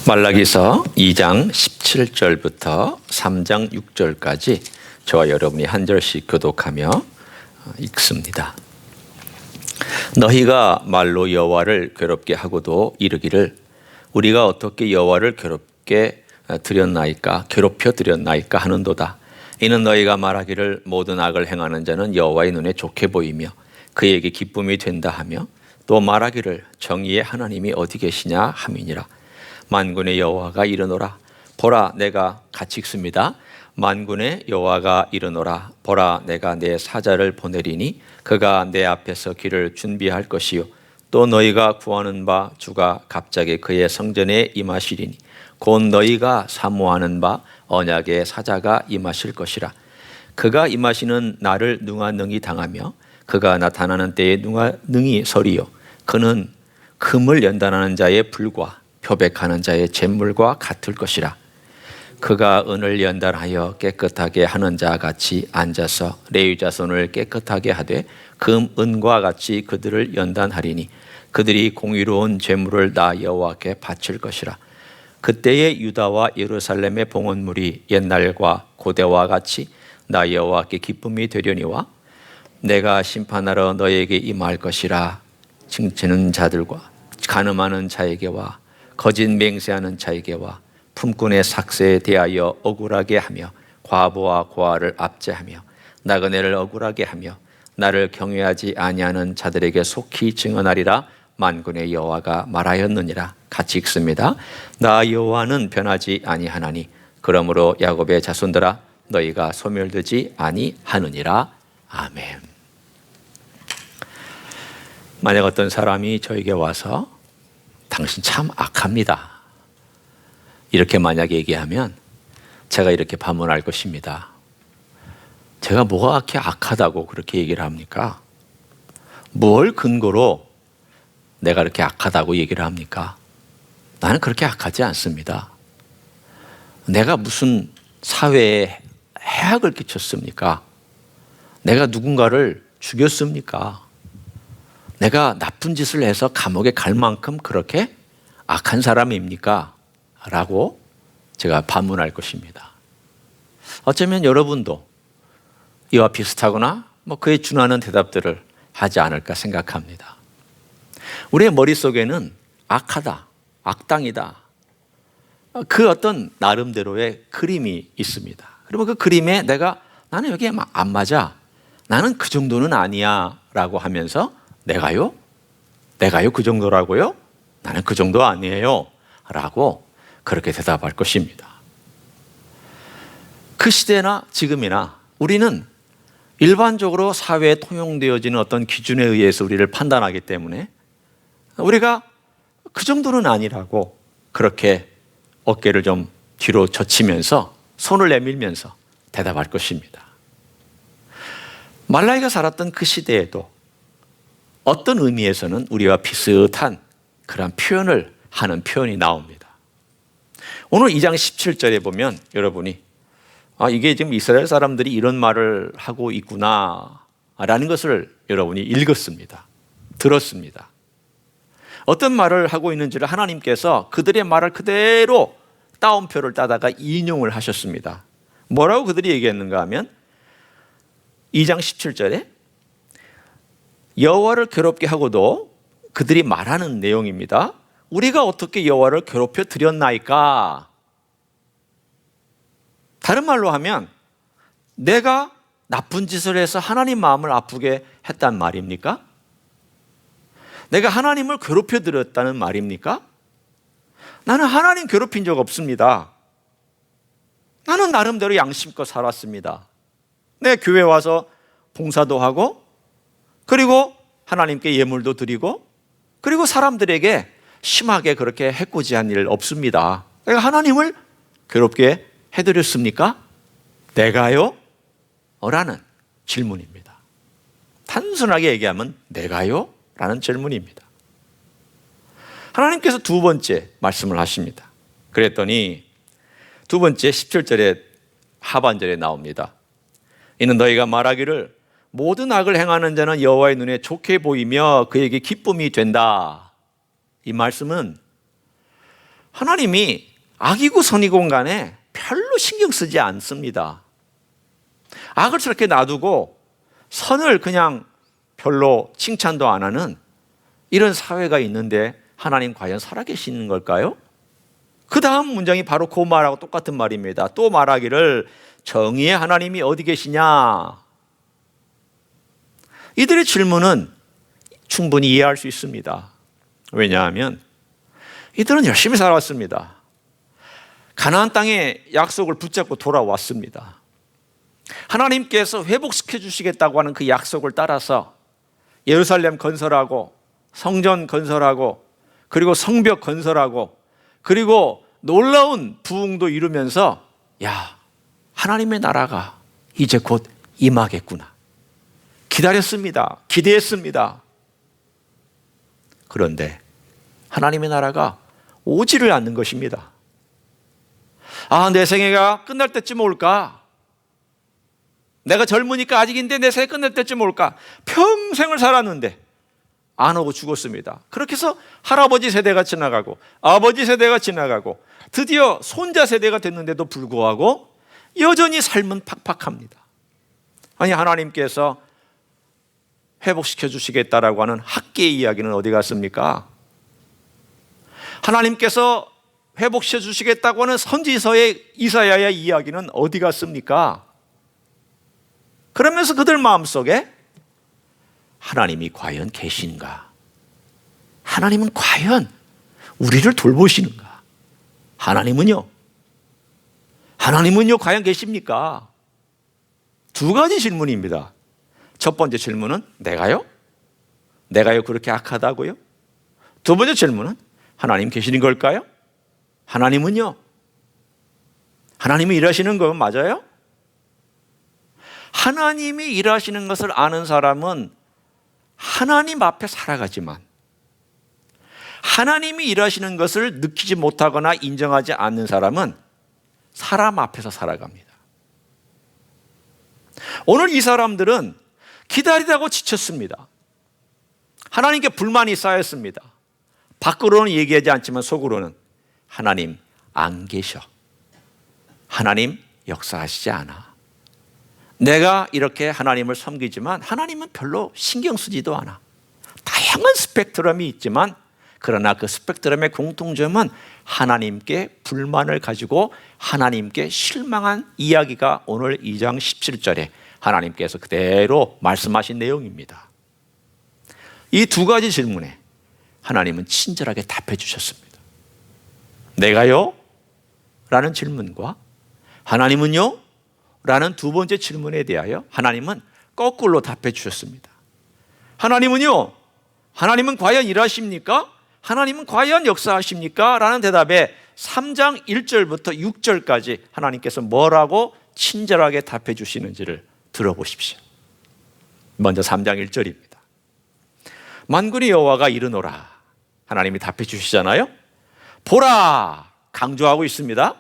말라기서 2장 17절부터 3장 6절까지 저와 여러분이 한 절씩 교독하며 읽습니다. 너희가 말로 여호와를 괴롭게 하고도 이르기를 우리가 어떻게 여호와를 괴롭게 드렸나이까 괴롭혀 드렸나이까 하는도다. 이는 너희가 말하기를 모든 악을 행하는 자는 여호와의 눈에 좋게 보이며 그에게 기쁨이 된다 하며 또 말하기를 정의의 하나님이 어디 계시냐 함이니라. 만군의 여호와가 이르노라. 보라 내가 같이 읽습니다. 만군의 여호와가 이르노라. 보라 내가 내 사자를 보내리니 그가 내 앞에서 길을 준비할 것이요 또 너희가 구하는 바 주가 갑자기 그의 성전에 임하시리니 곧 너희가 사모하는 바 언약의 사자가 임하실 것이라. 그가 임하시는 날을 누가 능히 당하며 그가 나타나는 때에 누가 능히 서리요. 그는 금을 연단하는 자의 불과 표백하는 자의 잿물과 같을 것이라. 그가 은을 연단하여 깨끗하게 하는 자 같이 앉아서 레위 자손을 깨끗하게 하되 금 은과 같이 그들을 연단하리니 그들이 공의로운 제물을 나 여호와께 바칠 것이라. 그때의 유다와 예루살렘의 봉헌물이 옛날과 고대와 같이 나 여호와께 기쁨이 되려니와 내가 심판하러 너에게 임할 것이라. 칭치는 자들과 간음하는 자에게와 거짓 맹세하는 자에게와 품꾼의 삭세에 대하여 억울하게 하며 과부와 고아를 압제하며 나그네를 억울하게 하며 나를 경외하지 아니하는 자들에게 속히 증언하리라. 만군의 여호와가 말하였느니라. 같이 읽습니다. 나 여호와는 변하지 아니하나니 그러므로 야곱의 자손들아 너희가 소멸되지 아니하느니라. 아멘. 만약 어떤 사람이 저에게 와서 당신 참 악합니다 이렇게 만약 얘기하면 제가 이렇게 반문할 것입니다. 제가 뭐가 그렇게 악하다고 그렇게 얘기를 합니까? 뭘 근거로 내가 그렇게 악하다고 얘기를 합니까? 나는 그렇게 악하지 않습니다. 내가 무슨 사회에 해악을 끼쳤습니까? 내가 누군가를 죽였습니까? 내가 나쁜 짓을 해서 감옥에 갈 만큼 그렇게 악한 사람입니까? 라고 제가 반문할 것입니다. 어쩌면 여러분도 이와 비슷하거나 그에 준하는 대답들을 하지 않을까 생각합니다. 우리의 머릿속에는 악하다, 악당이다, 그 어떤 나름대로의 그림이 있습니다. 그러면 그 그림에 나는 여기에 안 맞아, 나는 그 정도는 아니야 라고 하면서 내가요 그 정도라고요? 나는 그 정도 아니에요 라고 그렇게 대답할 것입니다. 그 시대나 지금이나 우리는 일반적으로 사회에 통용되어지는 어떤 기준에 의해서 우리를 판단하기 때문에 우리가 그 정도는 아니라고 그렇게 어깨를 좀 뒤로 젖히면서 손을 내밀면서 대답할 것입니다. 말라기가 살았던 그 시대에도 어떤 의미에서는 우리와 비슷한 그런 표현을 하는 표현이 나옵니다. 오늘 2장 17절에 보면 여러분이 이게 지금 이스라엘 사람들이 이런 말을 하고 있구나 라는 것을 여러분이 읽었습니다. 들었습니다. 어떤 말을 하고 있는지를 하나님께서 그들의 말을 그대로 따옴표를 따다가 인용을 하셨습니다. 뭐라고 그들이 얘기했는가 하면 2장 17절에 여호와를 괴롭게 하고도 그들이 말하는 내용입니다. 우리가 어떻게 여호와를 괴롭혀 드렸나이까? 다른 말로 하면 내가 나쁜 짓을 해서 하나님 마음을 아프게 했단 말입니까? 내가 하나님을 괴롭혀 드렸다는 말입니까? 나는 하나님 괴롭힌 적 없습니다. 나는 나름대로 양심껏 살았습니다. 내 교회 와서 봉사도 하고 그리고 하나님께 예물도 드리고 그리고 사람들에게 심하게 그렇게 해코지한 일 없습니다. 내가 하나님을 괴롭게 해드렸습니까? 내가요? 라는 질문입니다. 단순하게 얘기하면 내가요? 라는 질문입니다. 하나님께서 두 번째 말씀을 하십니다. 그랬더니 두 번째 17절에 하반절에 나옵니다. 이는 너희가 말하기를 모든 악을 행하는 자는 여호와의 눈에 좋게 보이며 그에게 기쁨이 된다. 이 말씀은 하나님이 악이고 선이고 간에 별로 신경 쓰지 않습니다. 악을 저렇게 놔두고 선을 그냥 별로 칭찬도 안 하는 이런 사회가 있는데 하나님 과연 살아계시는 걸까요? 그 다음 문장이 바로 그 말하고 똑같은 말입니다. 또 말하기를 정의의 하나님이 어디 계시냐? 이들의 질문은 충분히 이해할 수 있습니다. 왜냐하면 이들은 열심히 살아왔습니다. 가나안 땅의 약속을 붙잡고 돌아왔습니다. 하나님께서 회복시켜 주시겠다고 하는 그 약속을 따라서 예루살렘 건설하고 성전 건설하고 그리고 성벽 건설하고 그리고 놀라운 부흥도 이루면서 야, 하나님의 나라가 이제 곧 임하겠구나. 기다렸습니다. 기대했습니다. 그런데 하나님의 나라가 오지를 않는 것입니다. 아, 내 생애가 끝날 때쯤 올까? 내가 젊으니까 아직인데 내 생애 끝날 때쯤 올까? 평생을 살았는데 안 오고 죽었습니다. 그렇게 해서 할아버지 세대가 지나가고 아버지 세대가 지나가고 드디어 손자 세대가 됐는데도 불구하고 여전히 삶은 팍팍합니다. 아니, 하나님께서 회복시켜 주시겠다라고 하는 학계의 이야기는 어디 갔습니까? 하나님께서 회복시켜 주시겠다고 하는 선지서의 이사야의 이야기는 어디 갔습니까? 그러면서 그들 마음속에 하나님이 과연 계신가? 하나님은 과연 우리를 돌보시는가? 하나님은요 과연 계십니까? 두 가지 질문입니다. 첫 번째 질문은 내가요? 내가요 그렇게 악하다고요? 두 번째 질문은 하나님 계시는 걸까요? 하나님은요? 하나님이 일하시는 건 맞아요? 하나님이 일하시는 것을 아는 사람은 하나님 앞에 살아가지만 하나님이 일하시는 것을 느끼지 못하거나 인정하지 않는 사람은 사람 앞에서 살아갑니다. 오늘 이 사람들은 기다리다고 지쳤습니다. 하나님께 불만이 쌓였습니다. 밖으로는 얘기하지 않지만 속으로는 하나님 안 계셔. 하나님 역사하시지 않아. 내가 이렇게 하나님을 섬기지만 하나님은 별로 신경 쓰지도 않아. 다양한 스펙트럼이 있지만 그러나 그 스펙트럼의 공통점은 하나님께 불만을 가지고 하나님께 실망한 이야기가 오늘 2장 17절에 하나님께서 그대로 말씀하신 내용입니다. 이 두 가지 질문에 하나님은 친절하게 답해 주셨습니다. 내가요? 라는 질문과 하나님은요? 라는 두 번째 질문에 대하여 하나님은 거꾸로 답해 주셨습니다. 하나님은요? 하나님은 과연 일하십니까? 하나님은 과연 역사하십니까? 라는 대답에 3장 1절부터 6절까지 하나님께서 뭐라고 친절하게 답해 주시는지를 들어보십시오. 먼저 3장 1절입니다. 만군의 여호와가 이르노라. 하나님이 답해 주시잖아요. 보라, 강조하고 있습니다.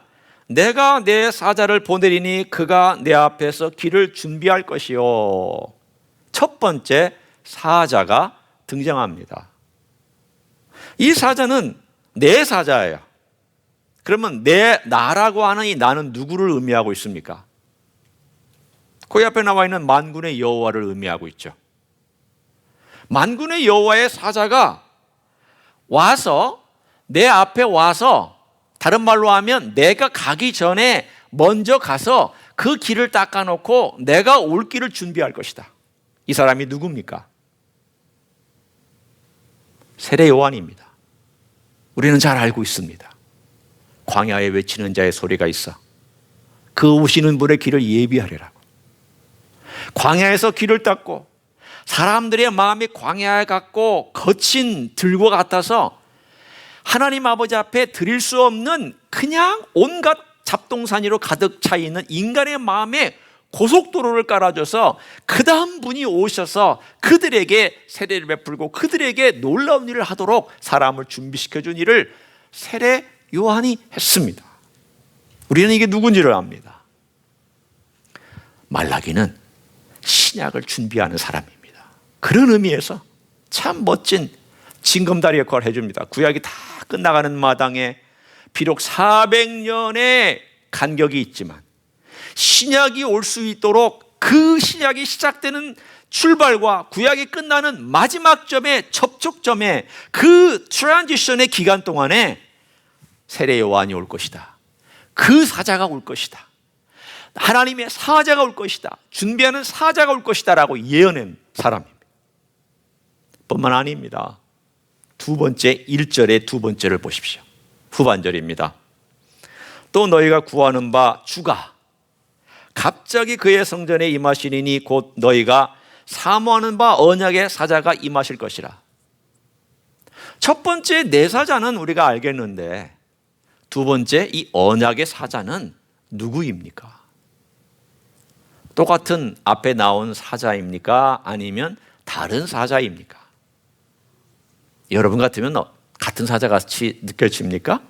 내가 내 사자를 보내리니 그가 내 앞에서 길을 준비할 것이요. 첫 번째 사자가 등장합니다. 이 사자는 내 사자예요. 그러면 나라고 하는 이 나는 누구를 의미하고 있습니까? 그 앞에 나와 있는 만군의 여호와를 의미하고 있죠. 만군의 여호와의 사자가 와서 내 앞에 와서 다른 말로 하면 내가 가기 전에 먼저 가서 그 길을 닦아놓고 내가 올 길을 준비할 것이다. 이 사람이 누굽니까? 세례 요한입니다. 우리는 잘 알고 있습니다. 광야에 외치는 자의 소리가 있어 그 오시는 분의 길을 예비하리라고. 광야에서 길을 닦고 사람들의 마음이 광야에 같고 거친 들과 같아서 하나님 아버지 앞에 드릴 수 없는 그냥 온갖 잡동사니로 가득 차 있는 인간의 마음에 고속도로를 깔아줘서 그 다음 분이 오셔서 그들에게 세례를 베풀고 그들에게 놀라운 일을 하도록 사람을 준비시켜준 일을 세례 요한이 했습니다. 우리는 이게 누군지를 압니다. 말라기는 신약을 준비하는 사람입니다. 그런 의미에서 참 멋진 징검다리 역할을 해줍니다. 구약이 다 끝나가는 마당에 비록 400년의 간격이 있지만 신약이 올 수 있도록 그 신약이 시작되는 출발과 구약이 끝나는 마지막 점의 접촉점에 그 트랜지션의 기간 동안에 세례 요한이 올 것이다. 그 사자가 올 것이다. 하나님의 사자가 올 것이다. 준비하는 사자가 올 것이다 라고 예언한 사람입니다. 뿐만 아닙니다. 두 번째 1절의 두 번째를 보십시오. 후반절입니다. 또 너희가 구하는 바 주가 갑자기 그의 성전에 임하시리니 곧 너희가 사모하는 바 언약의 사자가 임하실 것이라. 첫 번째 내 사자는 우리가 알겠는데 두 번째 이 언약의 사자는 누구입니까? 똑같은 앞에 나온 사자입니까? 아니면 다른 사자입니까? 여러분 같으면 같은 사자같이 느껴집니까?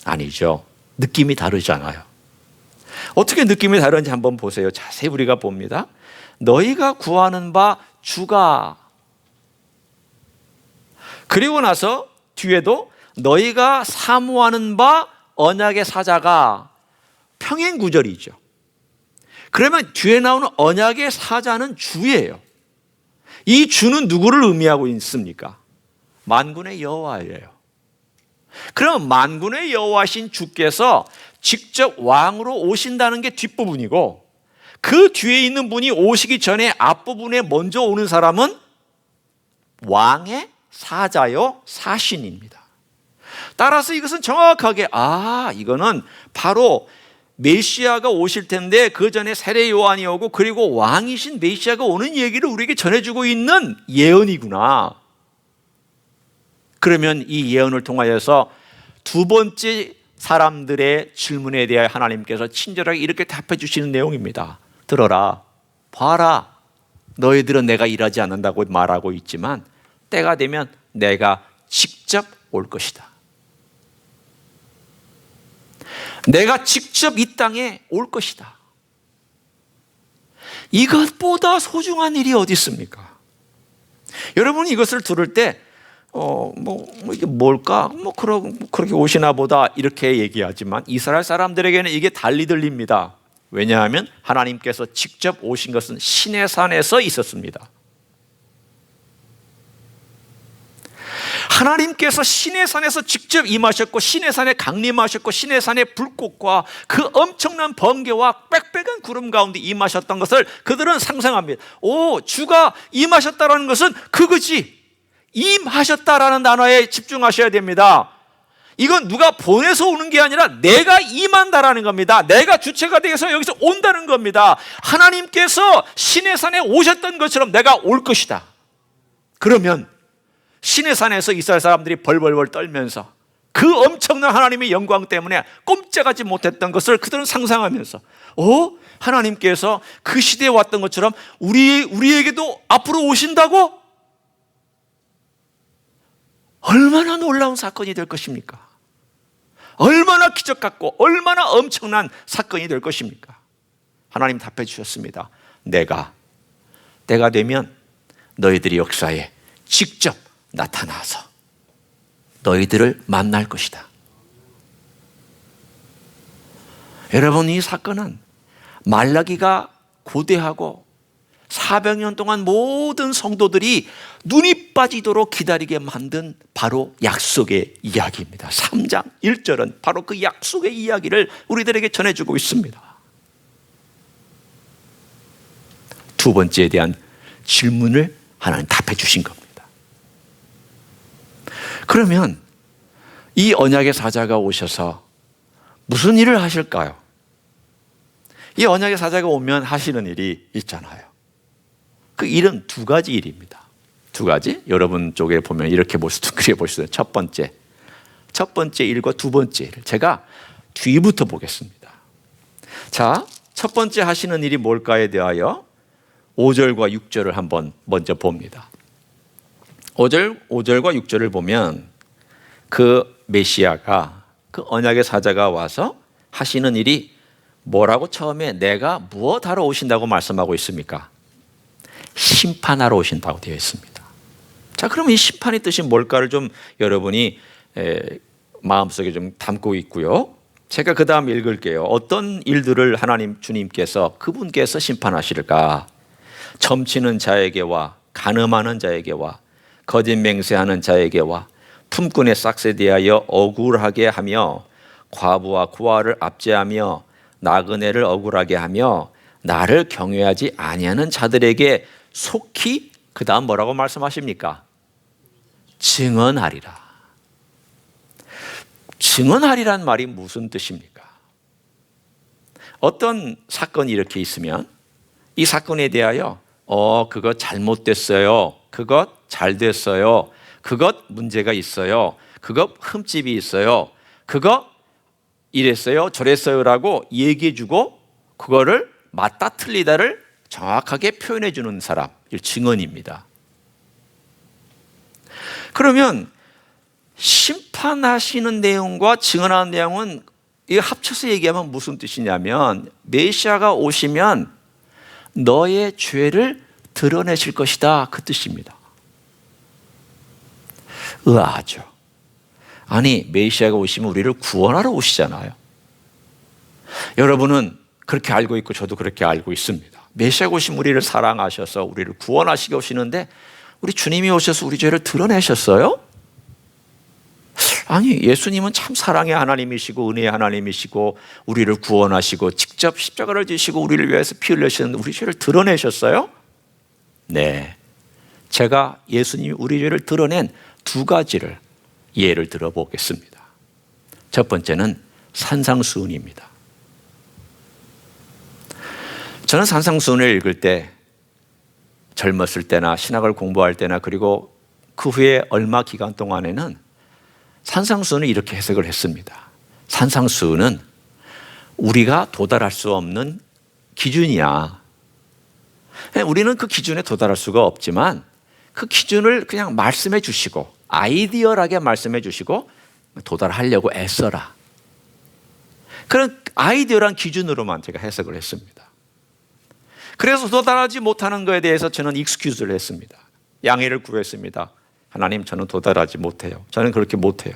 아니죠. 느낌이 다르잖아요. 어떻게 느낌이 다른지 한번 보세요. 자세히 우리가 봅니다. 너희가 구하는 바 주가, 그리고 나서 뒤에도 너희가 사모하는 바 언약의 사자가, 평행 구절이죠. 그러면 뒤에 나오는 언약의 사자는 주예요. 이 주는 누구를 의미하고 있습니까? 만군의 여호와예요. 그럼 만군의 여호와신 주께서 직접 왕으로 오신다는 게 뒷부분이고, 그 뒤에 있는 분이 오시기 전에 앞부분에 먼저 오는 사람은 왕의 사자요 사신입니다. 따라서 이것은 정확하게 이거는 바로 메시아가 오실 텐데 그 전에 세례 요한이 오고 그리고 왕이신 메시아가 오는 얘기를 우리에게 전해주고 있는 예언이구나. 그러면 이 예언을 통하여서 두 번째 사람들의 질문에 대해 하나님께서 친절하게 이렇게 답해 주시는 내용입니다. 들어라, 봐라, 너희들은 내가 일하지 않는다고 말하고 있지만 때가 되면 내가 직접 올 것이다. 내가 직접 이 땅에 올 것이다. 이것보다 소중한 일이 어디 있습니까? 여러분 이것을 들을 때 이게 뭘까? 그렇게 오시나 보다 이렇게 얘기하지만 이스라엘 사람들에게는 이게 달리 들립니다. 왜냐하면 하나님께서 직접 오신 것은 시내산에서 있었습니다. 하나님께서 시내산에서 직접 임하셨고 시내산에 강림하셨고 시내산의 불꽃과 그 엄청난 번개와 빽빽한 구름 가운데 임하셨던 것을 그들은 상상합니다. 주가 임하셨다라는 것은 그거지. 임하셨다라는 단어에 집중하셔야 됩니다. 이건 누가 보내서 오는 게 아니라 내가 임한다라는 겁니다. 내가 주체가 되어서 여기서 온다는 겁니다. 하나님께서 시내산에 오셨던 것처럼 내가 올 것이다. 그러면 시내산에서 이스라엘 사람들이 벌벌벌 떨면서 그 엄청난 하나님의 영광 때문에 꼼짝하지 못했던 것을 그들은 상상하면서 하나님께서 그 시대에 왔던 것처럼 우리에게도 앞으로 오신다고? 얼마나 놀라운 사건이 될 것입니까? 얼마나 기적 같고 얼마나 엄청난 사건이 될 것입니까? 하나님 답해 주셨습니다. 때가 되면 너희들이 역사에 직접 나타나서 너희들을 만날 것이다. 여러분 이 사건은 말라기가 고대하고 400년 동안 모든 성도들이 눈이 빠지도록 기다리게 만든 바로 약속의 이야기입니다. 3장 1절은 바로 그 약속의 이야기를 우리들에게 전해주고 있습니다. 두 번째에 대한 질문을 하나님 답해 주신 겁니다. 그러면 이 언약의 사자가 오셔서 무슨 일을 하실까요? 이 언약의 사자가 오면 하시는 일이 있잖아요. 그 일은 두 가지 일입니다. 두 가지. 여러분 쪽에 보면 이렇게 그려 보시죠. 첫 번째 일과 두 번째 일. 제가 뒤부터 보겠습니다. 자, 첫 번째 하시는 일이 뭘까에 대하여 5절과 6절을 한번 먼저 봅니다. 5절과 6절을 보면 그 메시아가, 그 언약의 사자가 와서 하시는 일이 뭐라고 처음에 내가 무엇하러 오신다고 말씀하고 있습니까? 심판하러 오신다고 되어 있습니다. 자, 그러면 이 심판의 뜻이 뭘까를 좀 여러분이 마음속에 좀 담고 있고요. 제가 그 다음 읽을게요. 어떤 일들을 하나님 주님께서 그분께서 심판하실까? 점치는 자에게와 간음하는 자에게와 거짓 맹세하는 자에게와 품꾼의 싹에 대하여 억울하게 하며 과부와 고아를 압제하며 나그네를 억울하게 하며 나를 경외하지 아니하는 자들에게 속히 그 다음 뭐라고 말씀하십니까? 증언하리라. 증언하리란 말이 무슨 뜻입니까? 어떤 사건이 이렇게 있으면 이 사건에 대하여 그것 잘못됐어요. 그것 잘 됐어요. 그것 문제가 있어요. 그것 흠집이 있어요. 그거 이랬어요. 저랬어요라고 얘기해주고 그거를 맞다 틀리다를 정확하게 표현해주는 사람, 증언입니다. 그러면 심판하시는 내용과 증언하는 내용은 이 합쳐서 얘기하면 무슨 뜻이냐면 메시아가 오시면 너의 죄를 드러내실 것이다, 그 뜻입니다. 의아하죠. 아니, 메시아가 오시면 우리를 구원하러 오시잖아요. 여러분은 그렇게 알고 있고 저도 그렇게 알고 있습니다. 메시아가 오시면 우리를 사랑하셔서 우리를 구원하시게 오시는데 우리 주님이 오셔서 우리 죄를 드러내셨어요? 아니, 예수님은 참 사랑의 하나님이시고 은혜의 하나님이시고 우리를 구원하시고 직접 십자가를 지시고 우리를 위해서 피 흘리셨는데 우리 죄를 드러내셨어요? 네, 제가 예수님이 우리 죄를 드러낸 두 가지를 예를 들어보겠습니다. 첫 번째는 산상수훈입니다. 저는 산상수훈을 읽을 때 젊었을 때나 신학을 공부할 때나 그리고 그 후에 얼마 기간 동안에는 산상수훈을 이렇게 해석을 했습니다. 산상수훈은 우리가 도달할 수 없는 기준이야. 우리는 그 기준에 도달할 수가 없지만 그 기준을 그냥 말씀해 주시고 아이디어하게 말씀해 주시고 도달하려고 애써라. 그런 아이디어란 기준으로만 제가 해석을 했습니다. 그래서 도달하지 못하는 것에 대해서 저는 익스큐즈를 했습니다. 양해를 구했습니다. 하나님, 저는 도달하지 못해요. 저는 그렇게 못해요.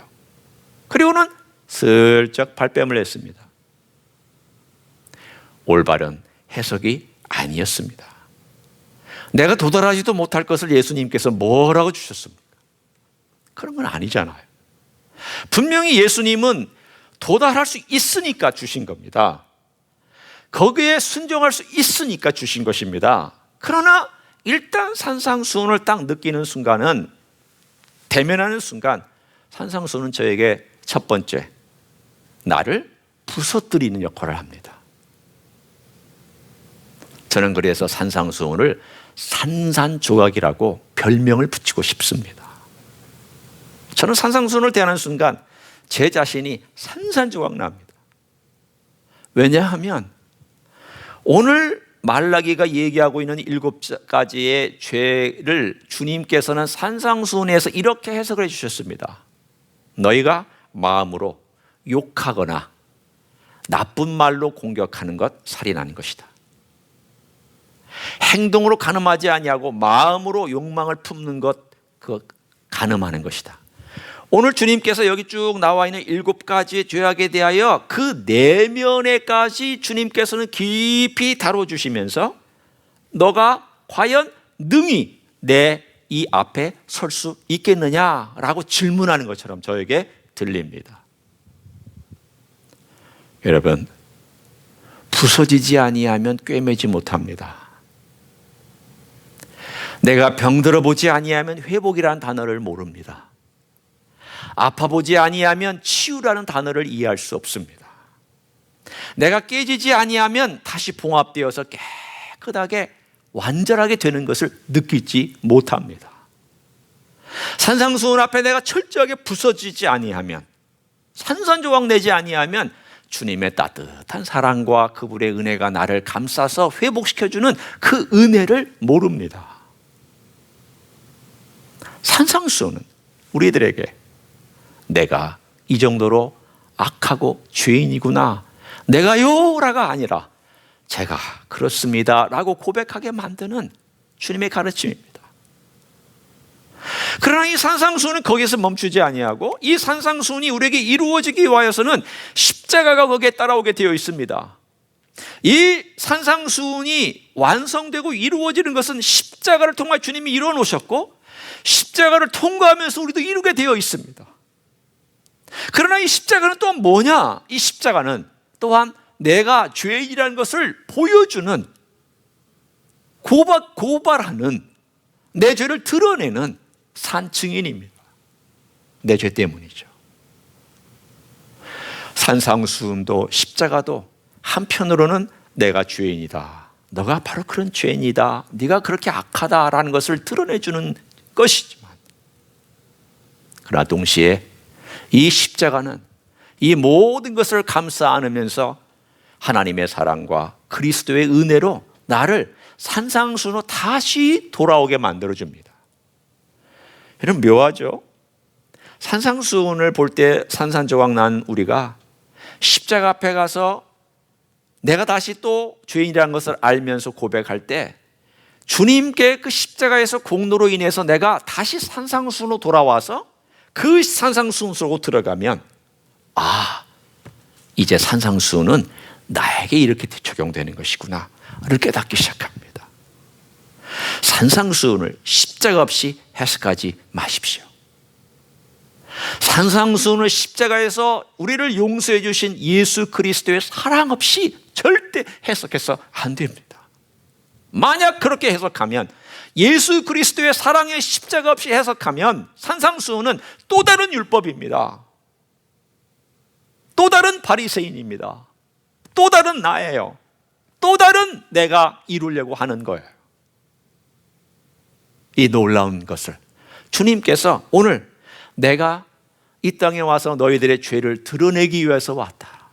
그리고는 슬쩍 발뺌을 했습니다. 올바른 해석이 아니었습니다. 내가 도달하지도 못할 것을 예수님께서 뭐라고 주셨습니까? 그런 건 아니잖아요. 분명히 예수님은 도달할 수 있으니까 주신 겁니다. 거기에 순종할 수 있으니까 주신 것입니다. 그러나 일단 산상수훈을 딱 느끼는 순간은, 대면하는 순간 산상수훈은 저에게 첫 번째, 나를 부서뜨리는 역할을 합니다. 저는 그래서 산상수훈을 산산조각이라고 별명을 붙이고 싶습니다. 저는 산상수훈을 대하는 순간 제 자신이 산산조각 납니다. 왜냐하면 오늘 말라기가 얘기하고 있는 7가지의 죄를 주님께서는 산상수훈에서 이렇게 해석을 해주셨습니다. 너희가 마음으로 욕하거나 나쁜 말로 공격하는 것 살인하는 것이다. 행동으로 간음하지 아니하고 마음으로 욕망을 품는 것, 그거 간음하는 것이다. 오늘 주님께서 여기 쭉 나와 있는 7가지의 죄악에 대하여 그 내면에까지 주님께서는 깊이 다뤄주시면서 너가 과연 능히 내 이 앞에 설 수 있겠느냐라고 질문하는 것처럼 저에게 들립니다. 여러분, 부서지지 아니하면 꿰매지 못합니다. 내가 병들어 보지 아니하면 회복이라는 단어를 모릅니다. 아파보지 아니하면 치유라는 단어를 이해할 수 없습니다. 내가 깨지지 아니하면 다시 봉합되어서 깨끗하게 완전하게 되는 것을 느끼지 못합니다. 산상수훈 앞에 내가 철저하게 부서지지 아니하면, 산산조각 내지 아니하면 주님의 따뜻한 사랑과 그분의 은혜가 나를 감싸서 회복시켜주는 그 은혜를 모릅니다. 산상수훈은 우리들에게 내가 이 정도로 악하고 죄인이구나, 내가요라가 아니라 제가 그렇습니다 라고 고백하게 만드는 주님의 가르침입니다. 그러나 이 산상수훈은 거기서 멈추지 아니하고 이 산상수훈이 우리에게 이루어지기 위하여서는 십자가가 거기에 따라오게 되어 있습니다. 이 산상수훈이 완성되고 이루어지는 것은 십자가를 통해 주님이 이루어 놓으셨고 십자가를 통과하면서 우리도 이루게 되어 있습니다. 그러나 이 십자가는 또 뭐냐? 이 십자가는 또한 내가 죄인이라는 것을 보여주는, 고발하는, 내 죄를 드러내는 산 증인입니다. 내 죄 때문이죠. 산상수훈도 십자가도 한편으로는 내가 죄인이다, 너가 바로 그런 죄인이다, 네가 그렇게 악하다라는 것을 드러내주는 것이지만, 그러나 동시에 이 십자가는 이 모든 것을 감싸 안으면서 하나님의 사랑과 그리스도의 은혜로 나를 산상수훈으로 다시 돌아오게 만들어줍니다. 여러분, 묘하죠? 산상수훈을 볼 때 산산조각 난 우리가 십자가 앞에 가서 내가 다시 또 죄인이라는 것을 알면서 고백할 때 주님께 그 십자가에서 공로로 인해서 내가 다시 산상수훈으로 돌아와서 그 산상수훈 속으로 들어가면, 아, 이제 산상수훈은 나에게 이렇게 적용되는 것이구나 를 깨닫기 시작합니다. 산상수훈을 십자가 없이 해석하지 마십시오. 산상수훈을 십자가에서 우리를 용서해 주신 예수 그리스도의 사랑 없이 절대 해석해서 안 됩니다. 만약 그렇게 해석하면, 예수 그리스도의 사랑의 십자가 없이 해석하면 산상수훈은 또 다른 율법입니다. 또 다른 바리새인입니다. 또 다른 나예요. 또 다른 내가 이루려고 하는 거예요. 이 놀라운 것을 주님께서 오늘 내가 이 땅에 와서 너희들의 죄를 드러내기 위해서 왔다.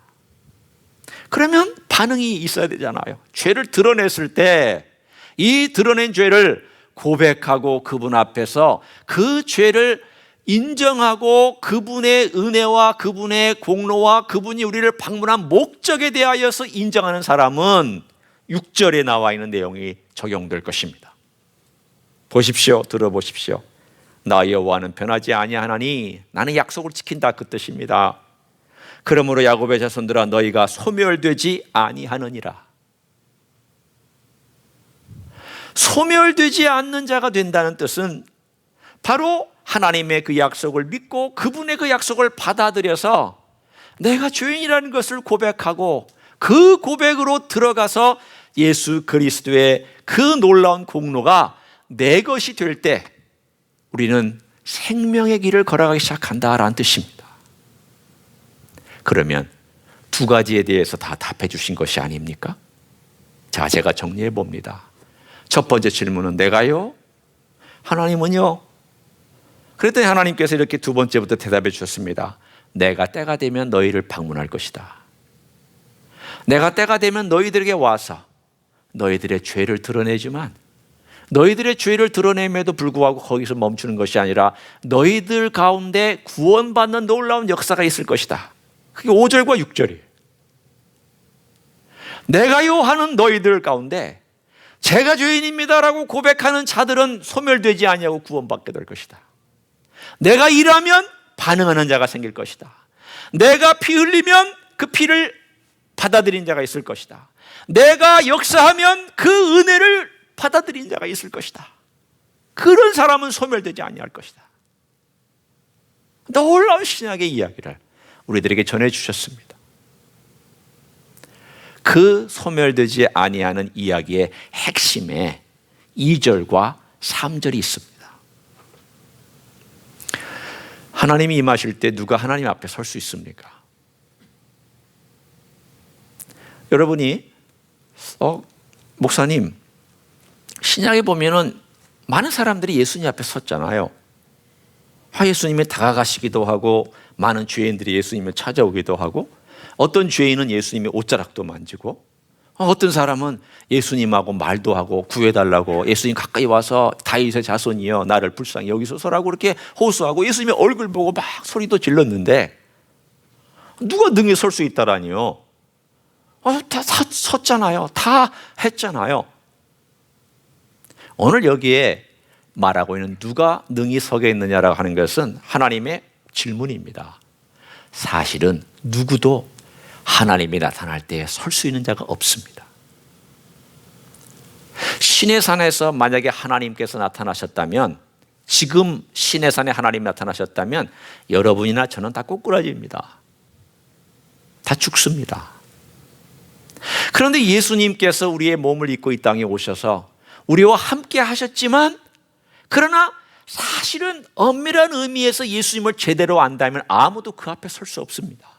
그러면 반응이 있어야 되잖아요. 죄를 드러냈을 때 이 드러낸 죄를 고백하고 그분 앞에서 그 죄를 인정하고 그분의 은혜와 그분의 공로와 그분이 우리를 방문한 목적에 대하여서 인정하는 사람은 6절에 나와 있는 내용이 적용될 것입니다. 보십시오. 들어보십시오. 나 여호와는 변하지 아니하나니 나는 약속을 지킨다, 그 뜻입니다. 그러므로 야곱의 자손들아 너희가 소멸되지 아니하느니라. 소멸되지 않는 자가 된다는 뜻은 바로 하나님의 그 약속을 믿고 그분의 그 약속을 받아들여서 내가 죄인이라는 것을 고백하고 그 고백으로 들어가서 예수 그리스도의 그 놀라운 공로가 내 것이 될 때 우리는 생명의 길을 걸어가기 시작한다라는 뜻입니다. 그러면 두 가지에 대해서 다 답해 주신 것이 아닙니까? 자, 제가 정리해 봅니다. 첫 번째 질문은 내가요? 하나님은요? 그랬더니 하나님께서 이렇게 두 번째부터 대답해 주셨습니다. 내가 때가 되면 너희를 방문할 것이다. 내가 때가 되면 너희들에게 와서 너희들의 죄를 드러내지만 너희들의 죄를 드러냄에도 불구하고 거기서 멈추는 것이 아니라 너희들 가운데 구원받는 놀라운 역사가 있을 것이다. 그게 5절과 6절이에요. 내가요 하는 너희들 가운데 제가 죄인입니다라고 고백하는 자들은 소멸되지 아니하고 구원받게 될 것이다. 내가 일하면 반응하는 자가 생길 것이다. 내가 피 흘리면 그 피를 받아들인 자가 있을 것이다. 내가 역사하면 그 은혜를 받아들인 자가 있을 것이다. 그런 사람은 소멸되지 아니할 것이다. 놀라운 신약의 이야기를 우리들에게 전해주셨습니다. 그 소멸되지 아니하는 이야기의 핵심에 2절과 3절이 있습니다. 하나님이 임하실 때 누가 하나님 앞에 설 수 있습니까? 여러분이 목사님, 신약에 보면은 많은 사람들이 예수님 앞에 섰잖아요. 예수님이 다가가시기도 하고 많은 죄인들이 예수님을 찾아오기도 하고 어떤 죄인은 예수님의 옷자락도 만지고 어떤 사람은 예수님하고 말도 하고 구해달라고 예수님 가까이 와서 다윗의 자손이여 나를 불쌍히 여기소서라고 그렇게 호소하고 예수님의 얼굴 보고 막 소리도 질렀는데 누가 능히 설 수 있다라니요? 다 섰잖아요. 다 했잖아요. 오늘 여기에 말하고 있는 누가 능히 서게 있느냐라고 하는 것은 하나님의 질문입니다. 사실은 누구도 하나님이 나타날 때에 설 수 있는 자가 없습니다. 시내산에서 만약에 하나님께서 나타나셨다면, 지금 시내산에 하나님이 나타나셨다면 여러분이나 저는 다 꼬꾸라집니다. 다 죽습니다. 그런데 예수님께서 우리의 몸을 입고 이 땅에 오셔서 우리와 함께 하셨지만, 그러나 사실은 엄밀한 의미에서 예수님을 제대로 안다면 아무도 그 앞에 설 수 없습니다.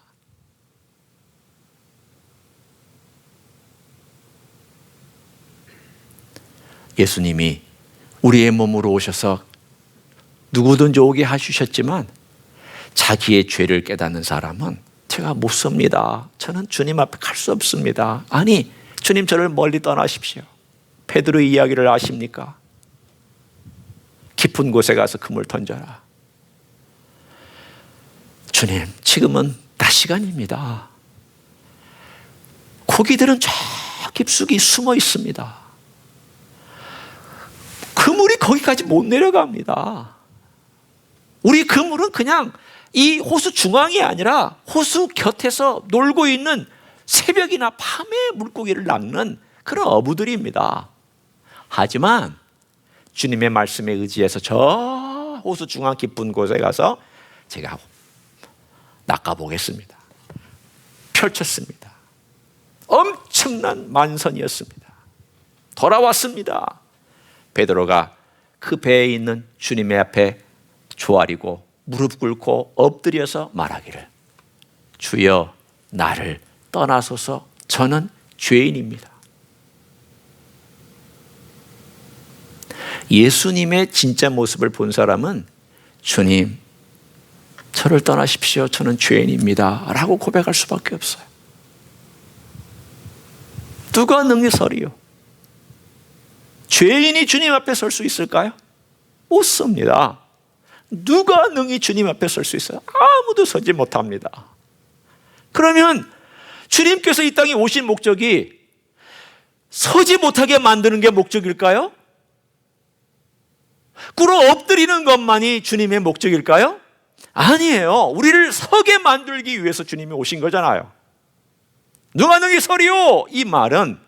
예수님이 우리의 몸으로 오셔서 누구든지 오게 해주셨지만, 자기의 죄를 깨닫는 사람은 제가 못 섭니다. 저는 주님 앞에 갈 수 없습니다. 아니, 주님 저를 멀리 떠나십시오. 베드로의 이야기를 아십니까? 깊은 곳에 가서 금을 던져라. 주님, 지금은 낮 시간입니다. 고기들은 저 깊숙이 숨어 있습니다. 그물이 거기까지 못 내려갑니다. 우리 그물은 그냥 이 호수 중앙이 아니라 호수 곁에서 놀고 있는 새벽이나 밤에 물고기를 낚는 그런 어부들입니다. 하지만 주님의 말씀에 의지해서 저 호수 중앙 깊은 곳에 가서 제가 낚아보겠습니다. 펼쳤습니다. 엄청난 만선이었습니다. 돌아왔습니다. 베드로가 그 배에 있는 주님의 앞에 조아리고 무릎 꿇고 엎드려서 말하기를, 주여 나를 떠나소서, 저는 죄인입니다. 예수님의 진짜 모습을 본 사람은 주님, 저를 떠나십시오. 저는 죄인입니다. 라고 고백할 수밖에 없어요. 누가 능히 서리요? 죄인이 주님 앞에 설 수 있을까요? 못 섭니다. 누가 능히 주님 앞에 설 수 있어요? 아무도 서지 못합니다. 그러면 주님께서 이 땅에 오신 목적이 서지 못하게 만드는 게 목적일까요? 꿇어 엎드리는 것만이 주님의 목적일까요? 아니에요. 우리를 서게 만들기 위해서 주님이 오신 거잖아요. 누가 능히 서리요? 이 말은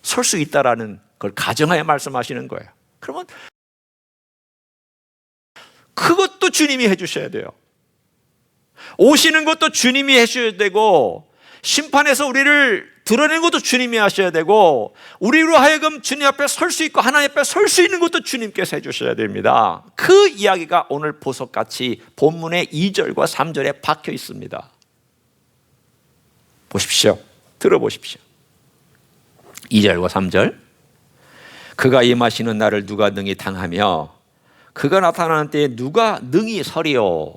설 수 있다라는 걸 가정하에 말씀하시는 거예요. 그러면 그것도 주님이 해주셔야 돼요. 오시는 것도 주님이 해주셔야 되고, 심판에서 우리를 드러내는 것도 주님이 하셔야 되고, 우리로 하여금 주님 앞에 설 수 있고 하나님 앞에 설 수 있는 것도 주님께서 해주셔야 됩니다. 그 이야기가 오늘 보석같이 본문의 2절과 3절에 박혀 있습니다. 보십시오. 들어보십시오. 2절과 3절. 그가 임하시는 날을 누가 능히 당하며 그가 나타나는 때에 누가 능히 서리요?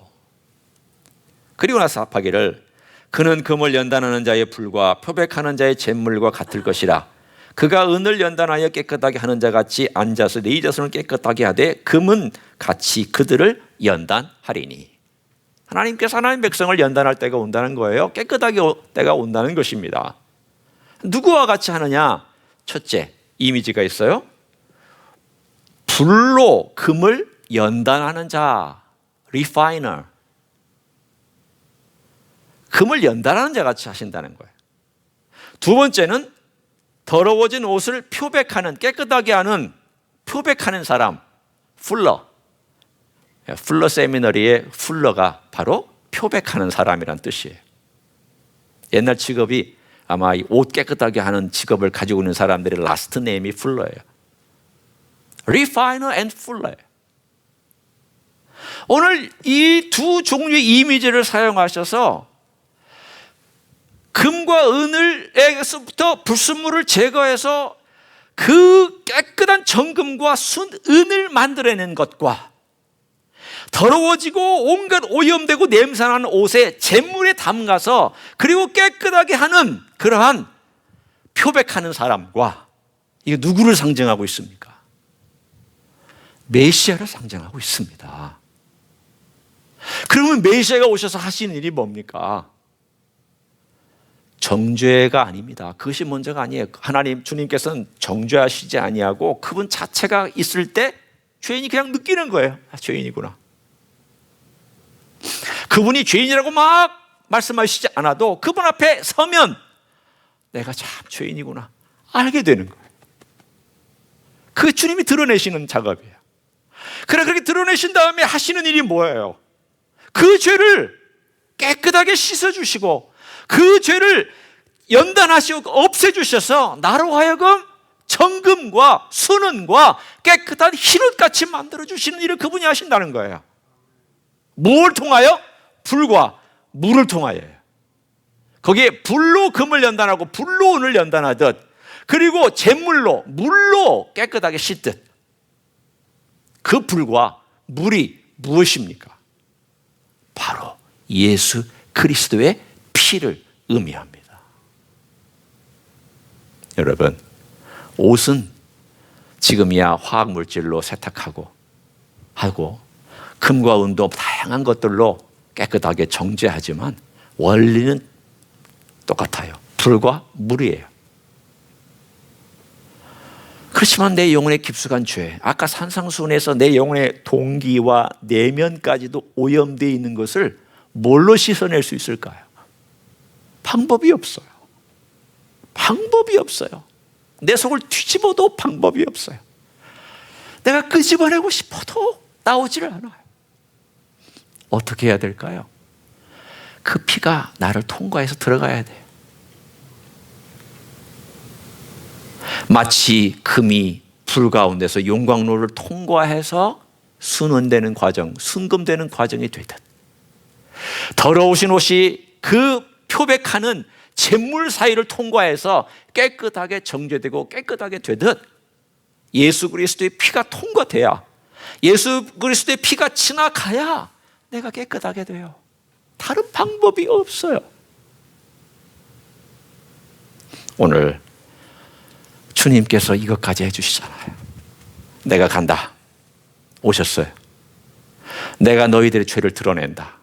그리고 나서 합하기를, 그는 금을 연단하는 자의 불과 표백하는 자의 잿물과 같을 것이라. 그가 은을 연단하여 깨끗하게 하는 자 같이 앉아서 네 자손을 깨끗하게 하되 금은 같이 그들을 연단하리니. 하나님께서 하나님 백성을 연단할 때가 온다는 거예요. 깨끗하게 때가 온다는 것입니다. 누구와 같이 하느냐? 첫째, 이미지가 있어요. 불로 금을 연단하는 자, refiner. 금을 연단하는 자 같이 하신다는 거예요. 두 번째는 더러워진 옷을 표백하는, 깨끗하게 하는, 표백하는 사람, 풀러. 풀러 세미너리의 풀러가 바로 표백하는 사람이란 뜻이에요. 옛날 직업이 아마 이 옷 깨끗하게 하는 직업을 가지고 있는 사람들의 라스트 네임이 풀러예요. refiner and fuller예요. 오늘 이 두 종류의 이미지를 사용하셔서 금과 은을에서부터 불순물을 제거해서 그 깨끗한 정금과 순은을 만들어내는 것과 더러워지고 온갖 오염되고 냄새나는 옷에 잿물에 담가서 그리고 깨끗하게 하는 그러한 표백하는 사람과, 이게 누구를 상징하고 있습니까? 메시아를 상징하고 있습니다. 그러면 메시아가 오셔서 하시는 일이 뭡니까? 정죄가 아닙니다. 그것이 문제가 아니에요. 하나님 주님께서는 정죄하시지 아니하고 그분 자체가 있을 때 죄인이 그냥 느끼는 거예요. 아, 죄인이구나. 그분이 죄인이라고 막 말씀하시지 않아도 그분 앞에 서면 내가 참 죄인이구나 알게 되는 거예요. 그 주님이 드러내시는 작업이에요. 그래, 그렇게 드러내신 다음에 하시는 일이 뭐예요? 그 죄를 깨끗하게 씻어주시고 그 죄를 연단하시고 없애주셔서 나로 하여금 정금과 순은과 깨끗한 흰옷같이 만들어주시는 일을 그분이 하신다는 거예요. 뭘 통하여? 불과 물을 통하여요. 거기에 불로 금을 연단하고 불로 은을 연단하듯, 그리고 잿물로 물로 깨끗하게 씻듯, 그 불과 물이 무엇입니까? 바로 예수 그리스도의 피를 의미합니다. 여러분, 옷은 지금이야 화학물질로 세탁하고 금과 은도 다양한 것들로 깨끗하게 정제하지만 원리는 똑같아요. 불과 물이에요. 그렇지만 내 영혼에 깊숙한 죄, 아까 산상수훈에서 내 영혼의 동기와 내면까지도 오염되어 있는 것을 뭘로 씻어낼 수 있을까요? 방법이 없어요. 방법이 없어요. 내 속을 뒤집어도 방법이 없어요. 내가 끄집어내고 싶어도 나오지를 않아요. 어떻게 해야 될까요? 그 피가 나를 통과해서 들어가야 돼요. 마치 금이 불 가운데서 용광로를 통과해서 순원되는 과정, 순금되는 과정이 되듯, 더러우신 옷이 그 표백하는 잿물 사이를 통과해서 깨끗하게 정제되고 깨끗하게 되듯, 예수 그리스도의 피가 통과돼야, 예수 그리스도의 피가 지나가야 내가 깨끗하게 돼요. 다른 방법이 없어요. 오늘 주님께서 이것까지 해주시잖아요. 내가 간다. 오셨어요. 내가 너희들의 죄를 드러낸다.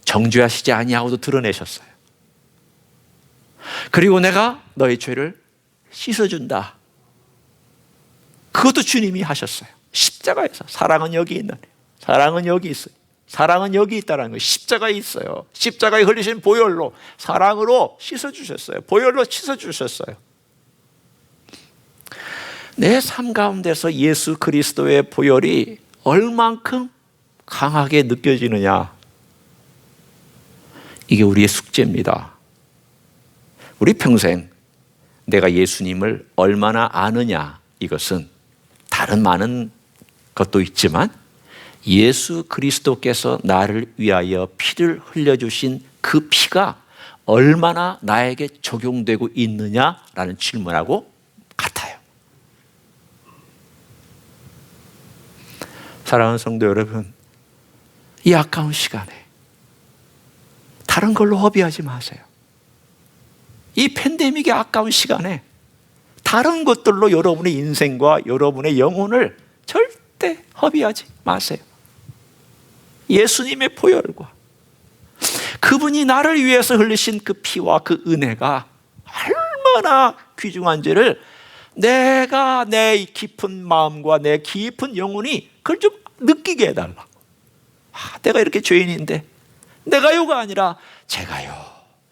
정죄하시지 아니하고도 드러내셨어요. 그리고 내가 너희 죄를 씻어준다. 그것도 주님이 하셨어요. 십자가에서. 사랑은 여기 있는, 사랑은 여기 있어요. 사랑은 여기 있다는 거예요. 십자가에 있어요. 십자가에 흘리신 보혈로, 사랑으로 씻어주셨어요. 보혈로 씻어주셨어요. 내 삶 가운데서 예수 그리스도의 보혈이 얼만큼 강하게 느껴지느냐, 이게 우리의 숙제입니다. 우리 평생 내가 예수님을 얼마나 아느냐, 이것은 다른 많은 것도 있지만 예수 그리스도께서 나를 위하여 피를 흘려주신 그 피가 얼마나 나에게 적용되고 있느냐라는 질문하고 같아요. 사랑하는 성도 여러분, 이 아까운 시간에 다른 걸로 허비하지 마세요. 이 팬데믹의 아까운 시간에 다른 것들로 여러분의 인생과 여러분의 영혼을 절대 허비하지 마세요. 예수님의 보혈과 그분이 나를 위해서 흘리신 그 피와 그 은혜가 얼마나 귀중한지를 내가 내 깊은 마음과 내 깊은 영혼이 그걸 좀 느끼게 해달라. 내가 이렇게 죄인인데, 내가요가 아니라 제가요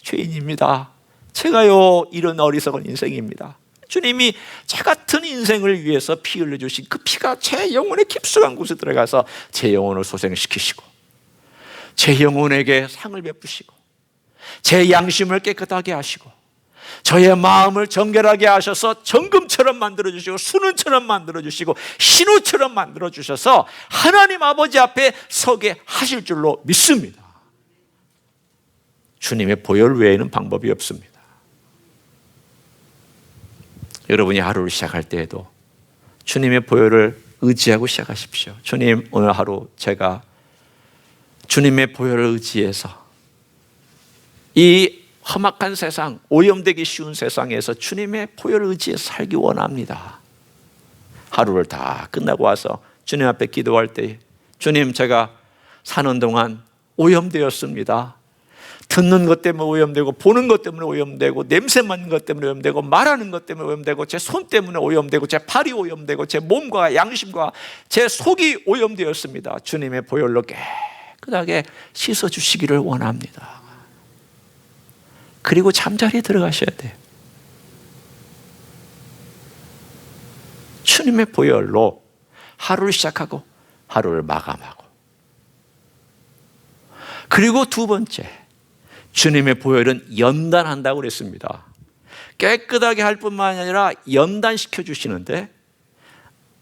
죄인입니다. 제가요 이런 어리석은 인생입니다. 주님이 제 같은 인생을 위해서 피 흘려주신 그 피가 제 영혼의 깊숙한 곳에 들어가서 제 영혼을 소생시키시고, 제 영혼에게 상을 베푸시고, 제 양심을 깨끗하게 하시고, 저의 마음을 정결하게 하셔서 정금처럼 만들어주시고, 순은처럼 만들어주시고, 흰옷처럼 만들어주셔서 하나님 아버지 앞에 서게 하실 줄로 믿습니다. 주님의 보혈 외에는 방법이 없습니다. 여러분이 하루를 시작할 때에도 주님의 보혈을 의지하고 시작하십시오. 주님, 오늘 하루 제가 주님의 보혈을 의지해서 이 험악한 세상, 오염되기 쉬운 세상에서 주님의 보혈을 의지해서 살기 원합니다. 하루를 다 끝나고 와서 주님 앞에 기도할 때, 주님, 제가 사는 동안 오염되었습니다. 듣는 것 때문에 오염되고, 보는 것 때문에 오염되고, 냄새 맡는 것 때문에 오염되고, 말하는 것 때문에 오염되고, 제 손 때문에 오염되고, 제 발이 오염되고, 제 몸과 양심과 제 속이 오염되었습니다. 주님의 보혈로 깨끗하게 씻어주시기를 원합니다. 그리고 잠자리에 들어가셔야 돼요. 주님의 보혈로 하루를 시작하고 하루를 마감하고, 그리고 두 번째, 주님의 보혈은 연단한다고 그랬습니다. 깨끗하게 할 뿐만 아니라 연단시켜 주시는데,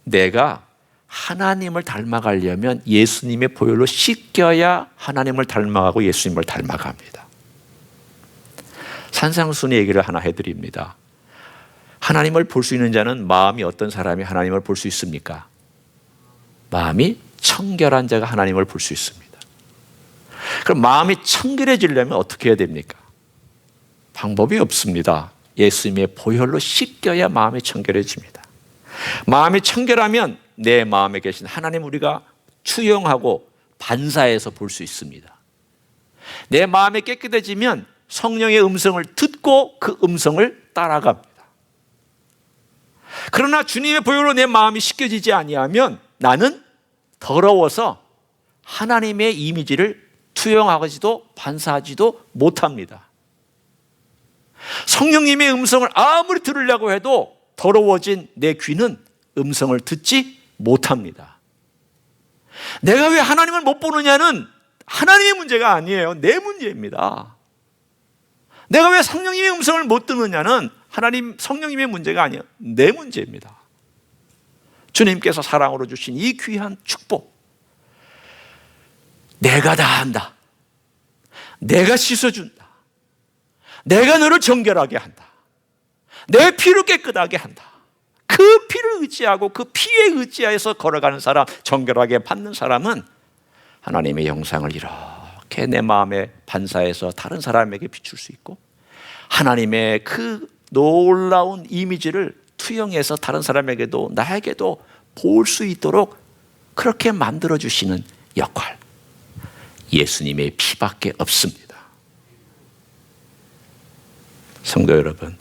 내가 하나님을 닮아가려면 예수님의 보혈로 씻겨야 하나님을 닮아가고 예수님을 닮아갑니다. 산상순의 얘기를 하나 해드립니다. 하나님을 볼 수 있는 자는 마음이 어떤 사람이 하나님을 볼 수 있습니까? 마음이 청결한 자가 하나님을 볼 수 있습니다. 그럼 마음이 청결해지려면 어떻게 해야 됩니까? 방법이 없습니다. 예수님의 보혈로 씻겨야 마음이 청결해집니다. 마음이 청결하면 내 마음에 계신 하나님 우리가 투영하고 반사해서 볼 수 있습니다. 내 마음이 깨끗해지면 성령의 음성을 듣고 그 음성을 따라갑니다. 그러나 주님의 보혈로 내 마음이 씻겨지지 아니하면 나는 더러워서 하나님의 이미지를 투영하지도 반사하지도 못합니다. 성령님의 음성을 아무리 들으려고 해도 더러워진 내 귀는 음성을 듣지 못합니다. 내가 왜 하나님을 못 보느냐는 하나님의 문제가 아니에요. 내 문제입니다. 내가 왜 성령님의 음성을 못 듣느냐는 성령님의 문제가 아니에요. 내 문제입니다. 주님께서 사랑으로 주신 이 귀한 축복, 내가 다 한다. 내가 씻어준다. 내가 너를 정결하게 한다. 내 피를 깨끗하게 한다. 그 피를 의지하고 그 피에 의지해서 걸어가는 사람, 정결하게 받는 사람은 하나님의 형상을 이렇게 내 마음에 반사해서 다른 사람에게 비출 수 있고, 하나님의 그 놀라운 이미지를 투영해서 다른 사람에게도 나에게도 볼 수 있도록 그렇게 만들어주시는 역할, 예수님의 피밖에 없습니다. 성도 여러분,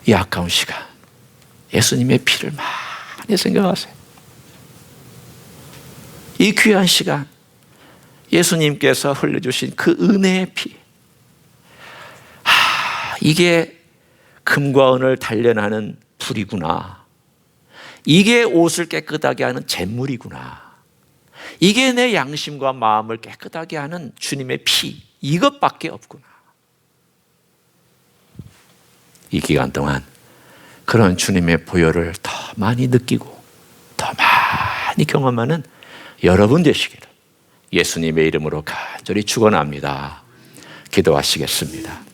이 아까운 시간 예수님의 피를 많이 생각하세요. 이 귀한 시간 예수님께서 흘려주신 그 은혜의 피, 이게 금과 은을 단련하는 불이구나. 이게 옷을 깨끗하게 하는 잿물이구나. 이게 내 양심과 마음을 깨끗하게 하는 주님의 피, 이것밖에 없구나. 이 기간 동안 그런 주님의 보혈을 더 많이 느끼고 더 많이 경험하는 여러분 되시기를 예수님의 이름으로 간절히 축원합니다. 기도하시겠습니다.